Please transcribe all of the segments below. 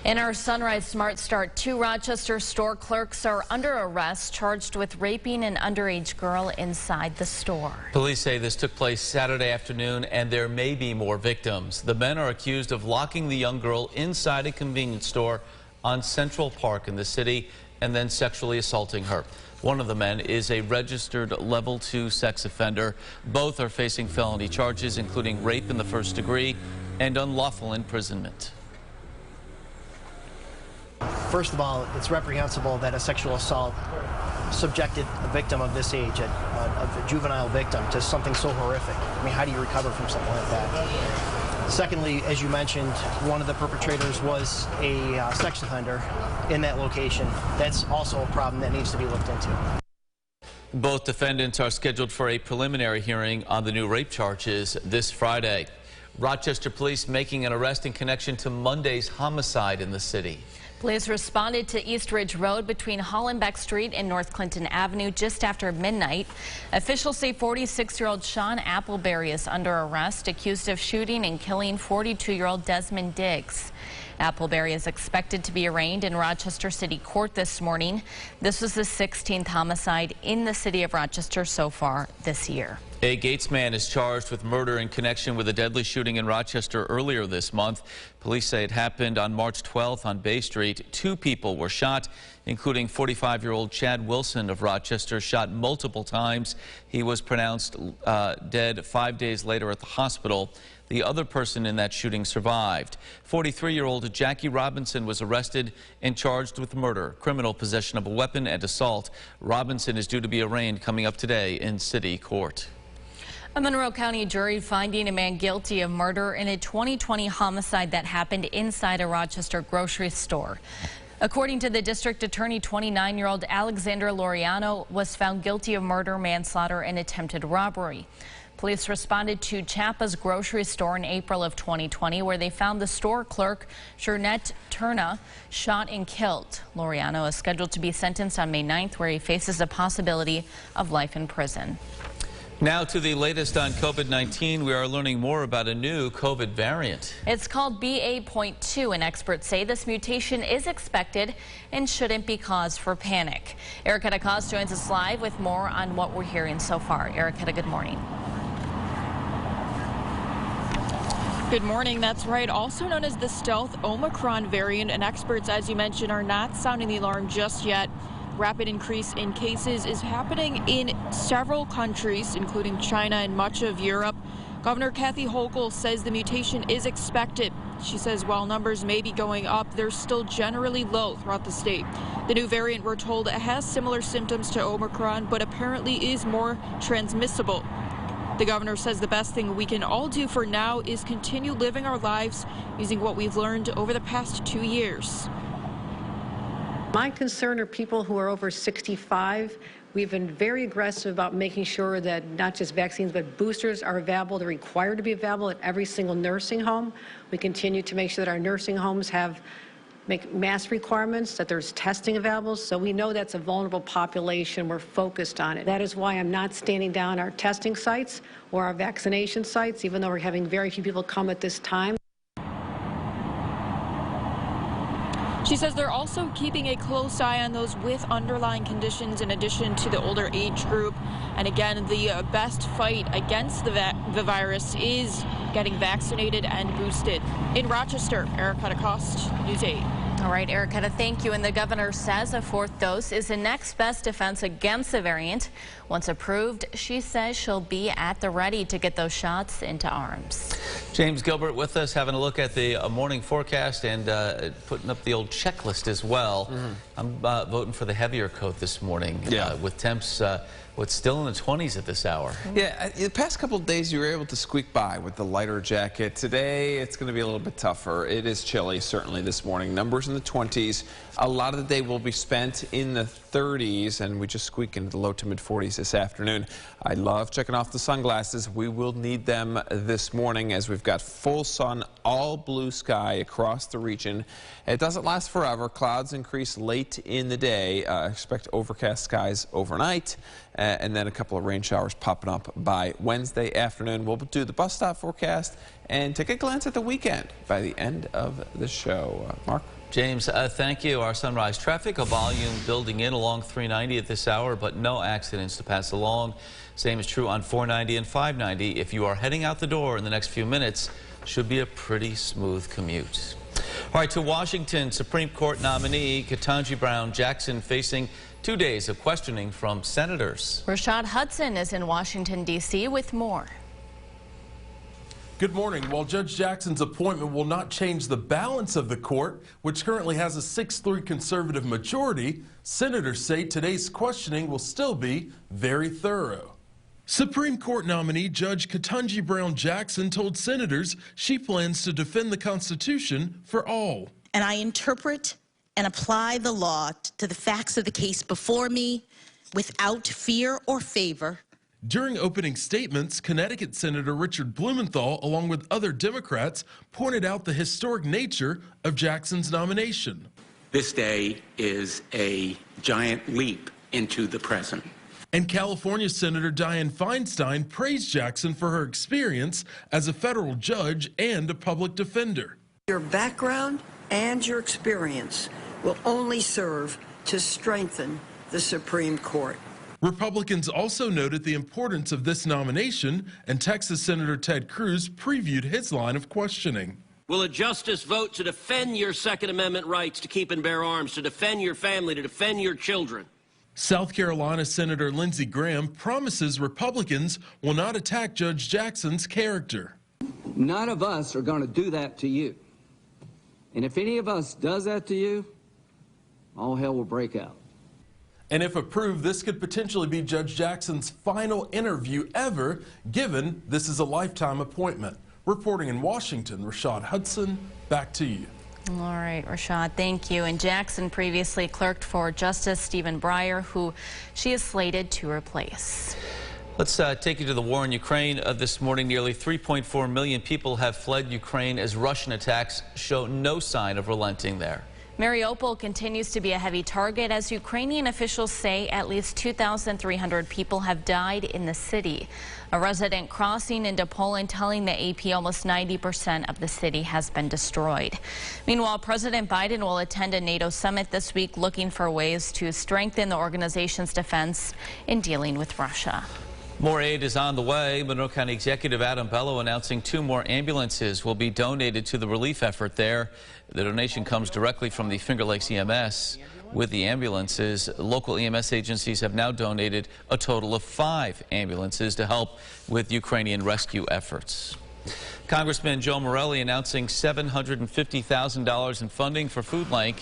In our Sunrise Smart Start, 2 Rochester store clerks are under arrest, charged with raping an underage girl inside the store. Police say this took place Saturday afternoon, and there may be more victims. The men are accused of locking the young girl inside a convenience store on Central Park in the city and then sexually assaulting her. One of the men is a registered level 2 sex offender. Both are facing felony charges, including rape in the first degree and unlawful imprisonment. First of all, it's reprehensible that a sexual assault subjected a victim of this age, a juvenile victim, to something so horrific. I mean, how do you recover from something like that? Secondly, as you mentioned, one of the perpetrators was a sex offender in that location. That's also a problem that needs to be looked into. Both defendants are scheduled for a preliminary hearing on the new rape charges this Friday. Rochester police making an arrest in connection to Monday's homicide in the city. Police responded to East Ridge Road between Hollenbeck Street and North Clinton Avenue just after midnight. Officials say 46-year-old Sean Appleberry is under arrest, accused of shooting and killing 42-year-old Desmond Diggs. Appleberry is expected to be arraigned in Rochester City Court this morning. This was the 16th homicide in the city of Rochester so far this year. A Gates man is charged with murder in connection with a deadly shooting in Rochester earlier this month. Police say it happened on March 12th on Bay Street. 2 people were shot, including 45-year-old Chad Wilson of Rochester, shot multiple times. He was pronounced dead 5 days later at the hospital. The other person in that shooting survived. 43-year-old Jackie Robinson was arrested and charged with murder, criminal possession of a weapon, and assault. Robinson is due to be arraigned coming up today in city court. A Monroe County jury finding a man guilty of murder in a 2020 homicide that happened inside a Rochester grocery store. According to the district attorney, 29-year-old Alexander Laureano was found guilty of murder, manslaughter, and attempted robbery. Police responded to Chapa's grocery store in April of 2020, where they found the store clerk, Shernette Turna, shot and killed. Laureano is scheduled to be sentenced on May 9th, where he faces a possibility of life in prison. Now to the latest on COVID-19. We are learning more about a new COVID variant. It's called BA.2, and experts say this mutation is expected and shouldn't be cause for panic. Erica DeCoste joins us live with more on what we're hearing so far. Erica, good morning. Good morning. That's right. Also known as the stealth Omicron variant, and experts, as you mentioned, are not sounding the alarm just yet. Rapid increase in cases is happening in several countries, including China and much of Europe. Governor Kathy Hochul says the mutation is expected. She says while numbers may be going up, they're still generally low throughout the state. The new variant, we're told, has similar symptoms to Omicron, but apparently is more transmissible. The governor says the best thing we can all do for now is continue living our lives using what we've learned over the past 2 years. My concern are people who are over 65. We've been very aggressive about making sure that not just vaccines, but boosters are available. They're required to be available at every single nursing home. We continue to make sure that our nursing homes make mask requirements, that there's testing available. So we know that's a vulnerable population. We're focused on it. That is why I'm not standing down our testing sites or our vaccination sites, even though we're having very few people come at this time. She says they're also keeping a close eye on those with underlying conditions in addition to the older age group. And again, the best fight against the virus is getting vaccinated and boosted. In Rochester, Erica DeCoste, News 8. All right, Erica, thank you. And the governor says a 4th dose is the next best defense against the variant. Once approved, she says she'll be at the ready to get those shots into arms. James Gilbert with us, having a look at the morning forecast and putting up the old checklist as well. I'm voting for the heavier coat this morning, with temps what's still in the 20s at this hour. Yeah, the past couple of days you were able to squeak by with the lighter jacket. Today it's going to be a little bit tougher. It is chilly certainly this morning. Numbers in the 20s. A lot of the day will be spent in the 30s, and we just squeak into the low to mid 40s this afternoon. I love checking off the sunglasses. We will need them this morning as we've got full sun all blue sky across the region. It doesn't last forever. Clouds increase late in the day. Expect overcast skies overnight, and then a couple of rain showers popping up by Wednesday afternoon. We'll do the bus stop forecast and take a glance at the weekend by the end of the show. Mark? James, thank you. Our sunrise traffic, a volume building in along 390 at this hour, but no accidents to pass along. Same is true on 490 and 590. If you are heading out the door in the next few minutes, should be a pretty smooth commute. All right, to Washington, Supreme Court nominee Ketanji Brown Jackson facing 2 days of questioning from senators. Rashad Hudson is in Washington, D.C. with more. Good morning. While Judge Jackson's appointment will not change the balance of the court, which currently has a 6-3 conservative majority, senators say today's questioning will still be very thorough. Supreme Court nominee Judge Ketanji Brown Jackson told senators she plans to defend the Constitution for all. And I interpret and apply the law to the facts of the case before me without fear or favor. During opening statements, Connecticut Senator Richard Blumenthal, along with other Democrats, pointed out the historic nature of Jackson's nomination. This day is a giant leap into the present. And California Senator Dianne Feinstein praised Jackson for her experience as a federal judge and a public defender. Your background and your experience will only serve to strengthen the Supreme Court. Republicans also noted the importance of this nomination, and Texas Senator Ted Cruz previewed his line of questioning. Will a justice vote to defend your Second Amendment rights to keep and bear arms, to defend your family, to defend your children? South Carolina Senator Lindsey Graham promises Republicans will not attack Judge Jackson's character. None of us are going to do that to you. And if any of us does that to you, all hell will break out. And if approved, this could potentially be Judge Jackson's final interview ever, given this is a lifetime appointment. Reporting in Washington, Rashad Hudson, back to you. All right, Rashad, thank you. And Jackson previously clerked for Justice Stephen Breyer, who she is slated to replace. Let's take you to the war in Ukraine this morning. Nearly 3.4 million people have fled Ukraine as Russian attacks show no sign of relenting there. Mariupol continues to be a heavy target as Ukrainian officials say at least 2,300 people have died in the city. A resident crossing into Poland telling the AP almost 90% of the city has been destroyed. Meanwhile, President Biden will attend a NATO summit this week looking for ways to strengthen the organization's defense in dealing with Russia. More aid is on the way. Monroe County Executive Adam Bello announcing 2 more ambulances will be donated to the relief effort there. The donation comes directly from the Finger Lakes EMS. With the ambulances, local EMS agencies have now donated a total of 5 ambulances to help with Ukrainian rescue efforts. Congressman Joe Morelle announcing $750,000 in funding for FoodLink.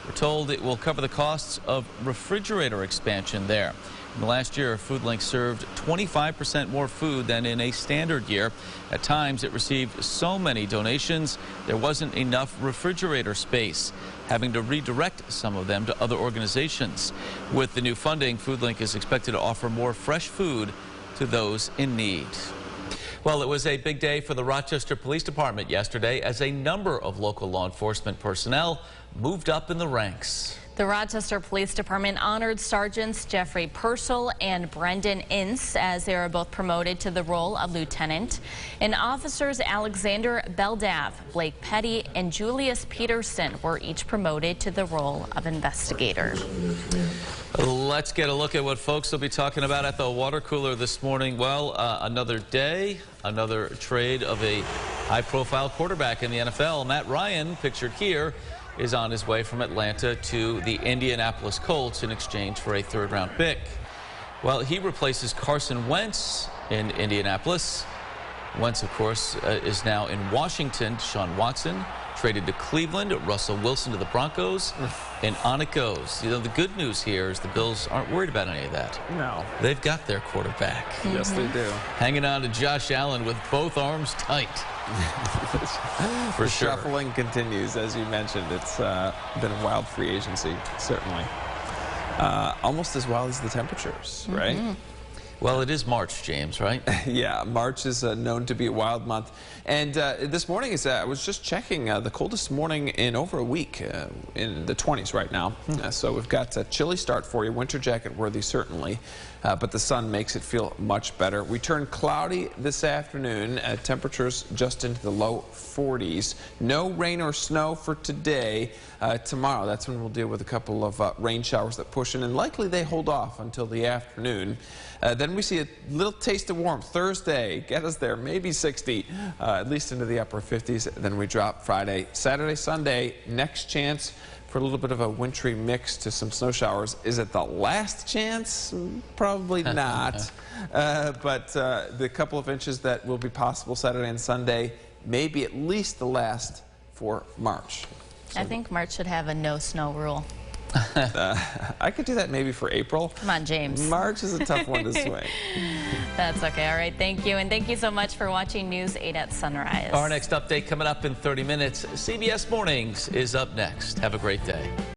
We're told it will cover the costs of refrigerator expansion there. In the last year, FoodLink served 25% more food than in a standard year. At times, it received so many donations, there wasn't enough refrigerator space, having to redirect some of them to other organizations. With the new funding, FoodLink is expected to offer more fresh food to those in need. Well, it was a big day for the Rochester Police Department yesterday as a number of local law enforcement personnel moved up in the ranks. The Rochester Police Department honored Sergeants Jeffrey Purcell and Brendan Ince as they were both promoted to the role of lieutenant. And officers Alexander Beldav, Blake Petty, and Julius Peterson were each promoted to the role of investigator. Let's get a look at what folks will be talking about at the water cooler this morning. Well, another day, another trade of a high-profile quarterback in the NFL. Matt Ryan, pictured here, is on his way from Atlanta to the Indianapolis Colts in exchange for a 3rd-round pick. Well, he replaces Carson Wentz in Indianapolis. Wentz, of course, is now in Washington. Deshaun Watson traded to Cleveland, Russell Wilson to the Broncos, and on it goes. You know, the good news here is the Bills aren't worried about any of that. No. They've got their quarterback. Yes, they do. Hanging on to Josh Allen with both arms tight. For sure. The shuffling continues, as you mentioned. It's been a wild free agency, certainly. Almost as wild as the temperatures, right? Well, it is March, James, right? Yeah, March is known to be a wild month. And this morning, I was just checking the coldest morning in over a week, in the 20s right now. So we've got a chilly start for you, winter jacket worthy certainly, but the sun makes it feel much better. We turn cloudy this afternoon, temperatures just into the low 40s. No rain or snow for today. Tomorrow, that's when we'll deal with a couple of rain showers that push in, and likely they hold off until the afternoon. Then we see a little taste of warmth Thursday, get us there, maybe 60, at least into the upper 50s. Then we drop Friday, Saturday, Sunday. Next chance for a little bit of a wintry mix to some snow showers. Is it the last chance? Probably not. But the couple of inches that will be possible Saturday and Sunday may be at least the last for March. So I think March should have a no snow rule. I could do that maybe for April. Come on, James. March is a tough one to swing. That's okay. All right. Thank you. And thank you so much for watching News 8 at Sunrise. Our next update coming up in 30 minutes. CBS Mornings is up next. Have a great day.